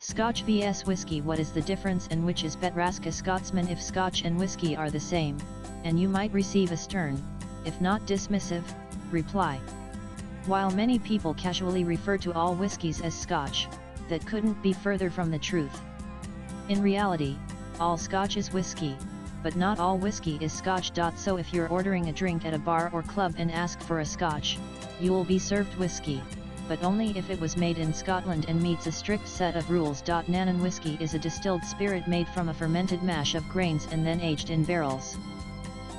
Scotch vs Whisky. What is the difference and which is better? Ask a Scotsman if Scotch and Whisky are the same, and you might receive a stern, if not dismissive, reply. While many people casually refer to all whiskies as Scotch, that couldn't be further from the truth. In reality, all Scotch is whiskey, but not all whiskey is Scotch. So if you're ordering a drink at a bar or club and ask for a Scotch, you will be served whiskey, but only if it was made in Scotland and meets a strict set of rules. Nanan whiskey is a distilled spirit made from a fermented mash of grains and then aged in barrels.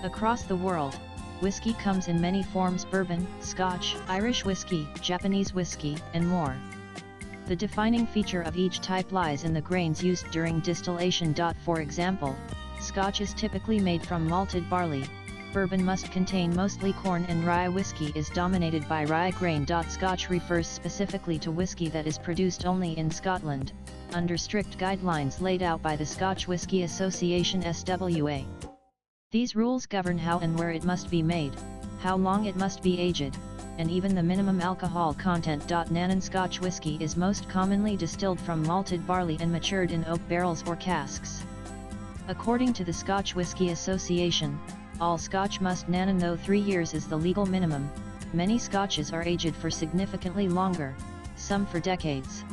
Across the world, whiskey comes in many forms: bourbon, Scotch, Irish whiskey, Japanese whiskey, and more. The defining feature of each type lies in the grains used during distillation. For example, Scotch is typically made from malted barley, bourbon must contain mostly corn, and rye whiskey is dominated by rye grain. Scotch refers specifically to whiskey that is produced only in Scotland, under strict guidelines laid out by the Scotch Whisky Association (SWA). These rules govern how and where it must be made, how long it must be aged, and even the minimum alcohol content. Nanan Scotch whisky is most commonly distilled from malted barley and matured in oak barrels or casks. According to the Scotch Whisky Association, all Scotch must nanan, though 3 years is the legal minimum. Many Scotches are aged for significantly longer, some for decades.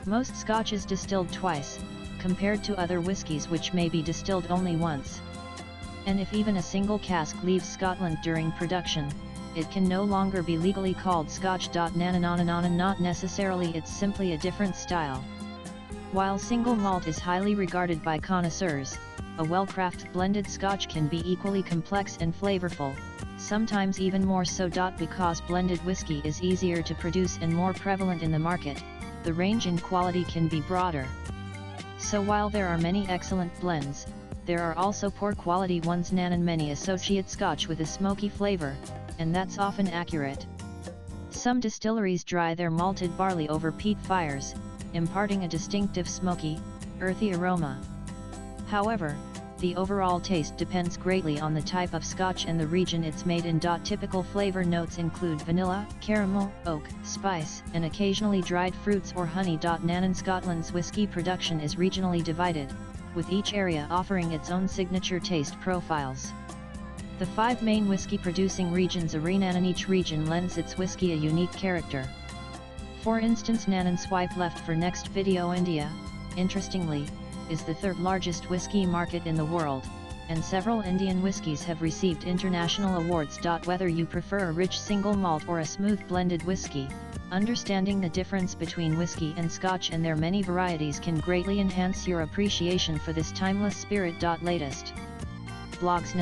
Most Scotch is distilled twice, compared to other whiskies which may be distilled only once. And if even a single cask leaves Scotland during production, it can no longer be legally called Scotch. Nanan not necessarily, it's simply a different style. While single malt is highly regarded by connoisseurs, a well-crafted blended Scotch can be equally complex and flavorful, sometimes even more so. Because blended whiskey is easier to produce and more prevalent in the market, the range in quality can be broader. So while there are many excellent blends, there are also poor quality ones. Nanan many associate Scotch with a smoky flavor, and that's often accurate. Some distilleries dry their malted barley over peat fires, imparting a distinctive smoky, earthy aroma. However, the overall taste depends greatly on the type of Scotch and the region it's made in. Typical flavor notes include vanilla, caramel, oak, spice, and occasionally dried fruits or honey. Nanan Scotland's whisky production is regionally divided, with each area offering its own signature taste profiles. The 5 main whiskey-producing regions are Nanan. Each region lends its whiskey a unique character. For instance, Nanan. Swipe left for next video. India, interestingly, is the 3rd largest whiskey market in the world, and several Indian whiskies have received international awards. Whether you prefer a rich single malt or a smooth blended whiskey, understanding the difference between whiskey and Scotch and their many varieties can greatly enhance your appreciation for this timeless spirit. Latest blogs.